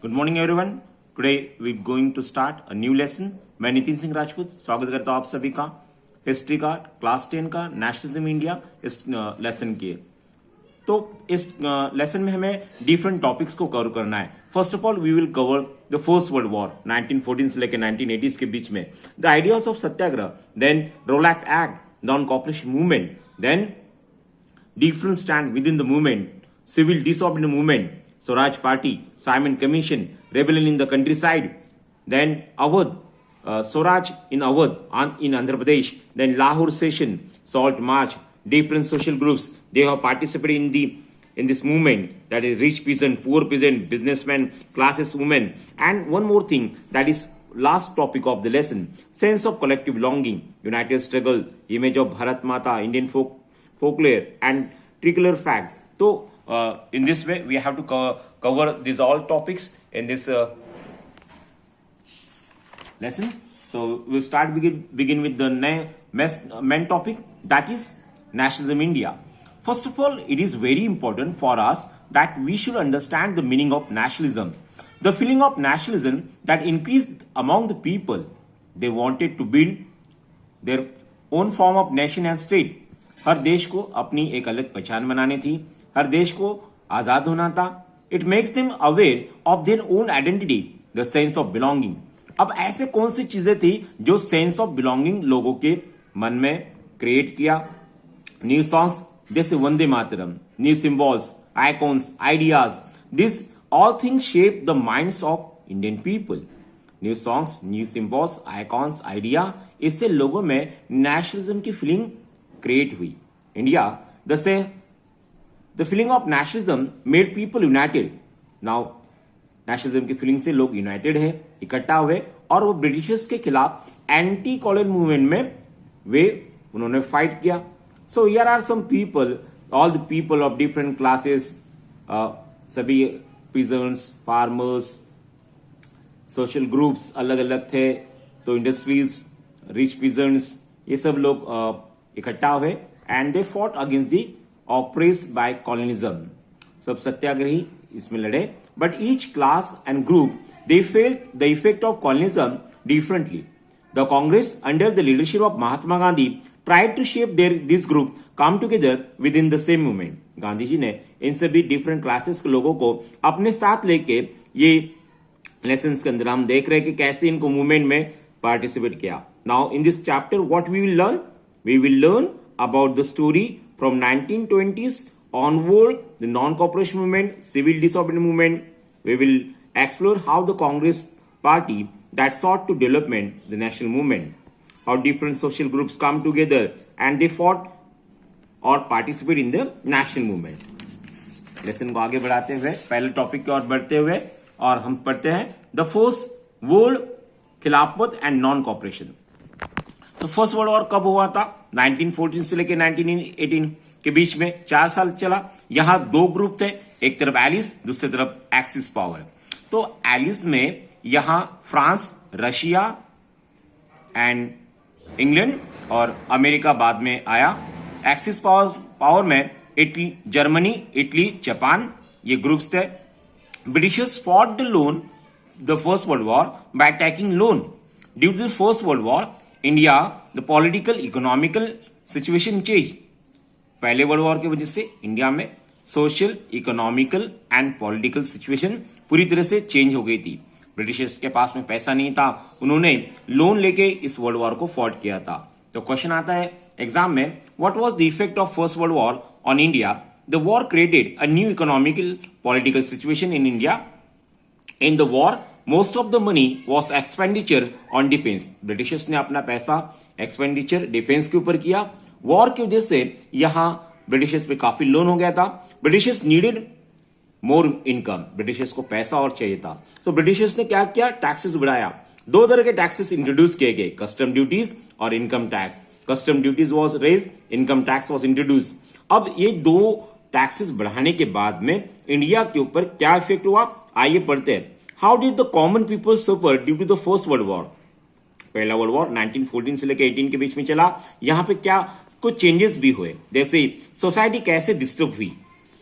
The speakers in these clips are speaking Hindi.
Good morning everyone. Today we're going to start a new lesson. मैं नितिन सिंह राजपूत स्वागत करता हूं आप सभी का हिस्ट्री का क्लास 10 का नेशनलिज्म इंडिया इस लेसन के। तो इस लेसन में हमें डिफरेंट टॉपिक्स को कवर करना है। First of all we will cover the first world war 1914 से लेकर 1980 के बीच में, the ideas of satyagraha, then Rowlatt act, non cooperation movement, then different stand within the movement, civil disorder movement, Swaraj Party, Simon Commission, rebellion in the countryside, then Awadh, Swaraj in Awadh in Andhra Pradesh, then Lahore session, Salt March, different social groups they have participated in this movement, that is rich peasant, poor peasant, businessmen, classes women, and one more thing that is last topic of the lesson, sense of collective belonging, united struggle, image of Bharat Mata, Indian folklore and tricolor fact. So in this way we have to cover these all topics in this lesson. So we'll start begin with the main topic, that is nationalism India. First of all, it is very important for us that we should understand the meaning of nationalism. The feeling of nationalism that increased among the people. They wanted to build their own form of nation and state. हर देश को अपनी एक अलग पहचान बनानी थी, हर देश को आजाद होना था. It makes them aware of their own identity, the sense of belonging. अब ऐसे कौन सी चीजें थी जो सेंस ऑफ बिलोंगिंग लोगों के मन में क्रिएट किया? न्यू सॉन्ग्स जैसे Vande Mataram, new symbols, icons, ideas, this all things shape the minds of Indian people. New songs, new symbols, icons, idea, इससे लोगों में नेशनलिज्म की फीलिंग क्रिएट हुई. India The feeling of nationalism made people united. Now, nationalism की फीलिंग से लोग यूनाइटेड है, इकट्ठा हुए और वो ब्रिटिशर्स के खिलाफ एंटी कॉलोनी मूवमेंट में उन्होंने फाइट किया. So here are some people, all the people of different classes, सभी पीजेंट्स, फार्मर्स, सोशल ग्रुप्स अलग अलग थे. तो इंडस्ट्रीज, रिच पीजेंट्स, ये सब लोग इकट्ठा हुए and they fought against the oppressed by colonialism. सब सत्याग्रही इसमें लड़े, but each class and group they felt the effect of colonialism differently. The Congress under the leadership of Mahatma Gandhi tried to shape this group come together within the same movement. Gandhi ji ने इन सभी डिफरेंट क्लासेस के लोगों को अपने साथ लेके, ये लेसन्स के अंदर हम देख रहे हैं कि कैसे इनको मूवमेंट में पार्टिसिपेट किया. Now in this chapter what we will learn about the story from 1920s onward, the non-cooperation movement, civil disobedience movement. We will explore how the Congress party that sought to development the national movement, how different social groups come together and they fought or participate in the national movement. Lesson को आगे बढ़ाते हुए पहले टॉपिक की ओर बढ़ते हुए और हम पढ़ते हैं द फर्स्ट वर्ल्ड खिलाफत एंड नॉन कॉपरेशन. तो फर्स्ट वर्ल्ड वॉर कब हुआ था? 1914 से लेकर 1918 के बीच में 4 साल चला. यहां दो ग्रुप थे, एक तरफ एलिस, दूसरी तरफ एक्सिस पावर. तो एलिस में यहां फ्रांस, रशिया एंड इंग्लैंड और अमेरिका बाद में आया. एक्सिस पावर में इटली, जर्मनी, इटली, जापान, ये ग्रुप्स थे. Britishers fought the first world war by taking loan. Due to the first world war India the political economical situation change. पहले वर्ल्ड वॉर की वजह से इंडिया में social, economical and political situation पूरी तरह से चेंज हो गई थी. ब्रिटिशर्स के पास में पैसा नहीं था, उन्होंने लोन लेके इस वर्ल्ड वॉर को फॉट किया था. तो क्वेश्चन आता है एग्जाम में, what was the effect of first world war on India? The war created a new economical political situation in India. In the war most of the money was expenditure on defence. Britishers ने अपना पैसा एक्सपेंडिचर डिफेंस के ऊपर किया. वॉर की वजह से यहां ब्रिटिशर्स पे काफी लोन हो गया था. Britishers needed more income, Britishers को पैसा और चाहिए था. तो ब्रिटिशर्स ने क्या किया? टैक्सेस बढ़ाया. दो तरह के टैक्सेस इंट्रोड्यूस किए गए, कस्टम ड्यूटीज और income tax. Custom duties was raise, income tax was introduce. अब ये दो टैक्सेस बढ़ाने के बाद में इंडिया के ऊपर क्या इफेक्ट हुआ, आइए पढ़ते हैं. How did the common people suffer due to the first world war? पहला वर्ल्ड वॉर 1914 से लेकर 18 के बीच में चला. यहां पे क्या कुछ चेंजेस भी हुए, जैसे सोसाइटी कैसे डिस्टर्ब हुई.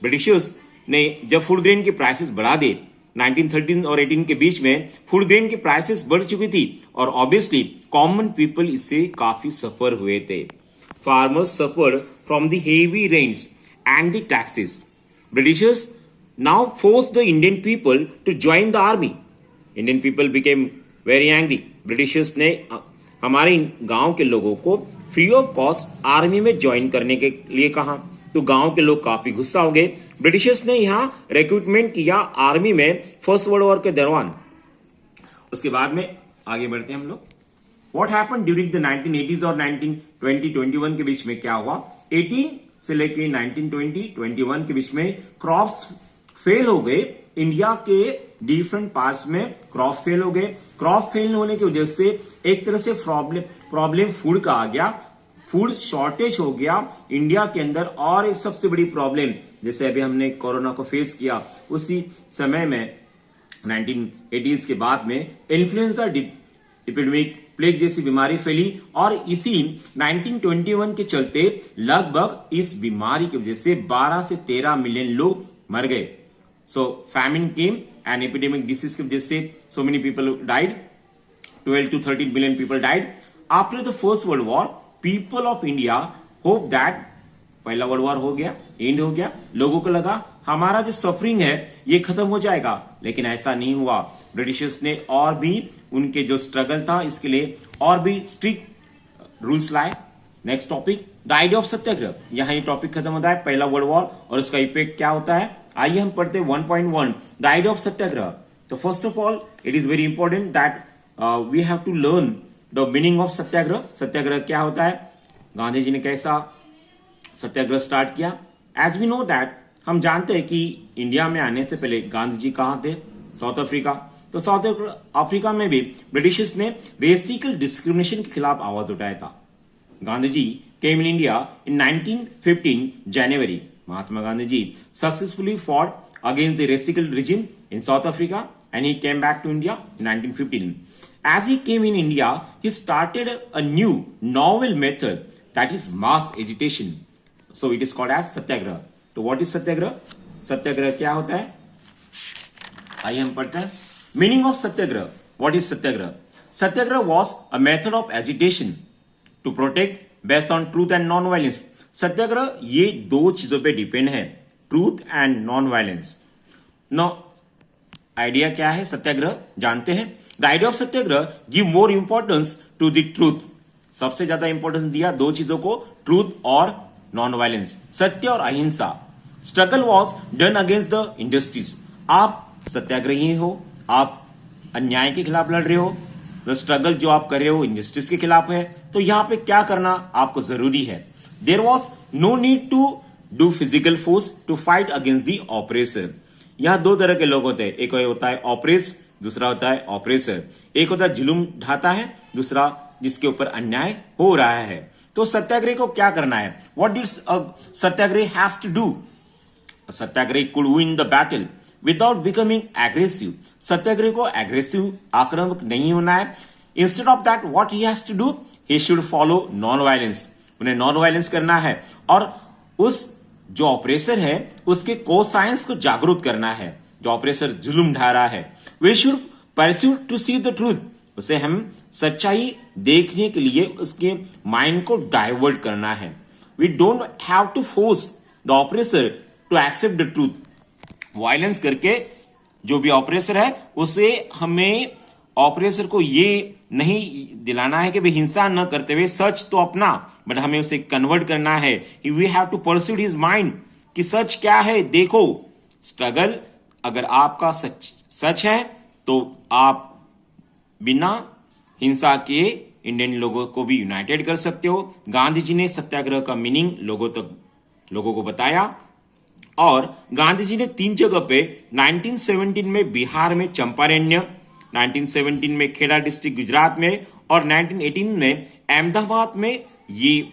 ब्रिटिशर्स ने जब फूड ग्रेन की प्राइसेस बढ़ा दे 1913 और 18 के बीच में फूड ग्रेन की प्राइसेस बढ़ चुकी थी और ऑब्वियसली कॉमन पीपल इससे काफी सफर हुए थे. Farmers suffered from the heavy rains and the taxes. Britishers now forced the Indian people to join the army. Indian people became very angry. Britishers ने हमारे गांव के लोगों को फ्री ऑफ कॉस्ट आर्मी में ज्वाइन करने के लिए कहा, तो गांव के लोग काफी गुस्सा हो गए. ब्रिटिशर्स ने यहाँ रिक्रूटमेंट किया आर्मी में फर्स्ट वर्ल्ड वॉर के दौरान. उसके बाद में आगे बढ़ते हैं हम लोग. What happened during the 1980s और 1920-21 के बीच में क्या हुआ. 18 से लेके 1920-21 के बीच में क्रॉप्स फेल हो गए. इंडिया के डिफरेंट पार्ट्स में क्रॉप फेल हो गए. क्रॉप फेल होने की वजह से एक तरह से प्रॉब्लम फूड का आ गया. फूड शॉर्टेज हो गया इंडिया के अंदर. और एक सबसे बड़ी प्रॉब्लम जैसे अभी हमने कोरोना को फेस किया, उसी समय में 1980s के बाद में इन्फ्लुएंजा एपिडेमिक प्लेग जैसी बीमारी फैली और इसी 1921 के चलते लगभग इस बीमारी की वजह से 12 से 13 मिलियन लोग मर गए. So famine came and epidemic disease की वजह से so many people died. 12 to 13 million people died. After the first world war, people of India hope that पहला वर्ल्ड वॉर हो गया, एंड हो गया. लोगों को लगा हमारा जो सफरिंग है ये खत्म हो जाएगा, लेकिन ऐसा नहीं हुआ. ब्रिटिशर्स ने और भी उनके जो स्ट्रगल था इसके लिए और भी स्ट्रिक्ट रूल्स लाए. Next topic the idea of satyagraha. यहाँ ये टॉपिक खत्म होता है पहला वर्ल्ड वॉर और उसका इफेक्ट क्या होता है. आइए हम पढ़ते हैं 1.1 द आइडिया ऑफ सत्याग्रह. तो first of all it is very important that we have to learn the meaning of satyagraha. Satyagraha क्या होता है, गांधी जी ने कैसा सत्याग्रह स्टार्ट किया. एज वी नो दैट हम जानते हैं कि इंडिया में आने से पहले गांधी जी कहाँ थे, साउथ अफ्रीका. तो साउथ अफ्रीका में भी ब्रिटिशर्स ने रेसिकल डिस्क्रिमिनेशन के खिलाफ आवाज उठाया था. Gandhi ji came in India in 1915 January. Mahatma Gandhi successfully fought against the racial regime in South Africa and he came back to India in 1915. As he came in India, he started a new novel method that is mass agitation. So it is called as Satyagraha. So what is Satyagraha? Satyagraha क्या होता है, आइए हम पढ़ते हैं. Meaning of Satyagraha. What is Satyagraha? Satyagraha was a method of agitation to protect based on truth and non-violence. सत्याग्रह ये दो चीजों पे डिपेंड है, truth and non violence. No idea क्या है सत्याग्रह जानते हैं. The idea of satyagraha give more importance to the truth. सबसे ज्यादा इंपॉर्टेंस दिया दो चीजों को, ट्रूथ और नॉन वायलेंस, सत्य और अहिंसा. Struggle was done against the industries. आप सत्याग्रही हो, आप अन्याय के खिलाफ लड़ रहे हो. द स्ट्रगल जो आप कर रहे हो इंडस्ट्रीज के खिलाफ है. तो यहां पे क्या करना आपको जरूरी है. There was no need to do physical force to fight against the oppressor. यहां दो तरह के लोग होते हैं, एक होता है ऑपरेस, दूसरा होता है ऑपरेसर. एक होता है जुल्म ढाता है, दूसरा जिसके ऊपर अन्याय हो रहा है. तो सत्याग्रह को क्या करना है, what did satyagraha has to do. Satyagraha could win the battle without becoming aggressive. Satyagraha को एग्रेसिव आक्रामक नहीं होना है. Instead of that what he has to do, he should follow non violence. उन्हें नॉन वायलेंस करना है और उस जो ऑपरेसर है उसके को साइंस को जागरूक करना है. जो ऑपरेसर जुल्म ढा रहा है, we should pursue to see the truth. उसे हम सच्चाई देखने के लिए उसके माइंड को डाइवर्ट करना है. We don't have to force the oppressor to accept the truth. Violence करके जो भी ऑपरेसर है उसे हमें ऑपरेसर को ये नहीं दिलाना है कि भाई हिंसा न करते हुए सच तो अपना, बट हमें उसे कन्वर्ट करना है. We have to pursue his mind कि सच क्या है. देखो स्ट्रगल अगर आपका सच है तो आप बिना हिंसा के इंडियन लोगों को भी यूनाइटेड कर सकते हो. गांधी जी ने सत्याग्रह का मीनिंग लोगों को बताया और गांधी जी ने 3 जगह पे 1917 में बिहार में चंपारण्य, 1917 में खेड़ा डिस्ट्रिक्ट गुजरात में और 1918 में अहमदाबाद में ये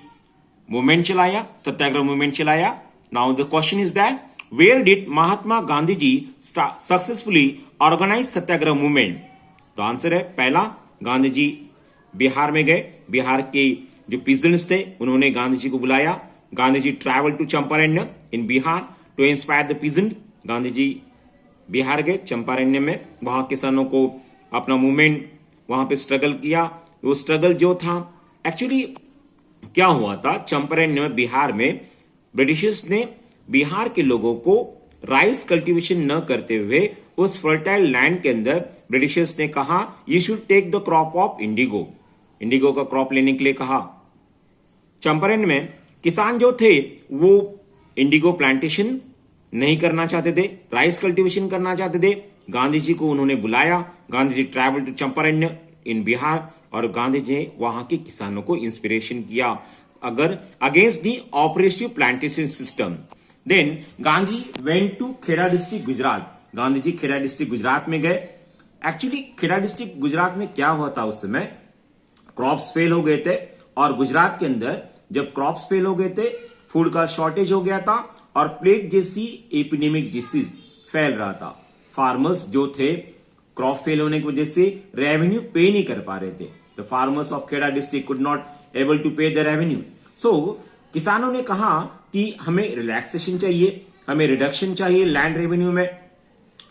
मूवमेंट चलाया, सत्याग्रह मूवमेंट चलाया. Now the question is that where did Mahatma Gandhi ji successfully organise satyagraha movement. तो आंसर है पहला, गांधी जी बिहार में गए. बिहार के जो पीजेंट्स थे उन्होंने गांधी जी को बुलाया. Gandhi ji travel to Champaran in Bihar to inspire the peasant. Gandhi ji Bihar गए, चंपारण्य में, वहां किसानों को अपना मूवमेंट वहां पे स्ट्रगल किया। वो स्ट्रगल जो था एक्चुअली क्या हुआ था, चंपारण्य में बिहार में ब्रिटिशर्स ने बिहार के लोगों को राइस कल्टीवेशन न करते हुए उस फर्टाइल लैंड के अंदर ब्रिटिशर्स ने कहा you should take the crop of indigo, indigo का क्रॉप लेने के लिए कहा। चंपारण्य में किसान जो थे वो इंडिगो प्लांटेशन नहीं करना चाहते थे, राइस कल्टीवेशन करना चाहते थे। गांधी जी को उन्होंने बुलाया, Gandhi ji travel to Champaran in Bihar, और गांधी जी ने वहां के किसानों को इंस्पिरेशन किया अगर against the operative plantation system. Then Gandhi went to Kheda district Gujarat, Gandhi ji Kheda district Gujarat में गए। एक्चुअली खेड़ा डिस्ट्रिक्ट गुजरात में क्या हुआ था, उस समय क्रॉप्स फेल हो गए थे, और गुजरात के अंदर जब क्रॉप्स फेल हो गए थे, फूड का शॉर्टेज हो गया था, और प्लेग जैसी एपिडेमिक डिसीज फैल रहा था। फार्मर्स जो थे क्रॉप फेल होने की वजह से रेवेन्यू पे नहीं कर पा रहे थे। The farmers of Kheda district could not able to pay the revenue. So किसानों ने कहा कि हमें रिलैक्सेशन चाहिए, हमें रिडक्शन चाहिए लैंड रेवेन्यू में,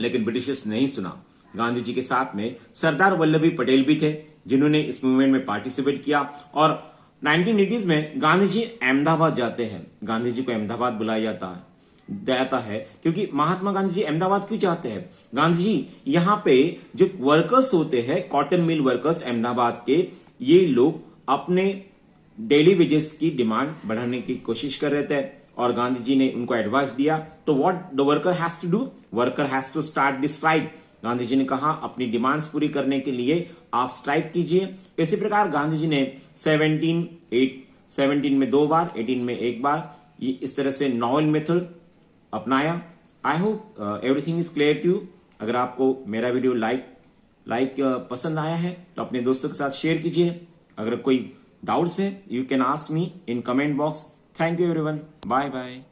लेकिन ब्रिटिशर्स नहीं सुना। गांधी जी के साथ में सरदार वल्लभ भाई पटेल भी थे जिन्होंने इस मूवमेंट में पार्टिसिपेट किया, और 1980s में गांधी जी अहमदाबाद जाते हैं। गांधी जी को अहमदाबाद बुलाया जाता है क्योंकि महात्मा गांधी जी अहमदाबाद क्यों जाते हैं? गांधी जी यहाँ पे जो वर्कर्स होते हैं, कॉटन मिल वर्कर्स अहमदाबाद के, ये लोग अपने डेली वेजेस की डिमांड बढ़ाने की कोशिश कर रहे थे, और गांधी जी ने उनको एडवाइस दिया। तो what the worker has to do, worker has to start the strike. Gandhi ji ने कहा अपनी डिमांड्स पूरी करने के लिए आप स्ट्राइक कीजिए। इसी प्रकार गांधी जी ने 17 में 2 बार, 18 में 1 बार, ये इस तरह से नॉवल मेथड अपनाया। I hope everything is clear to you. अगर आपको मेरा वीडियो लाइक पसंद आया है तो अपने दोस्तों के साथ शेयर कीजिए। अगर कोई डाउट्स है you can ask me in comment box. Thank you everyone, bye bye.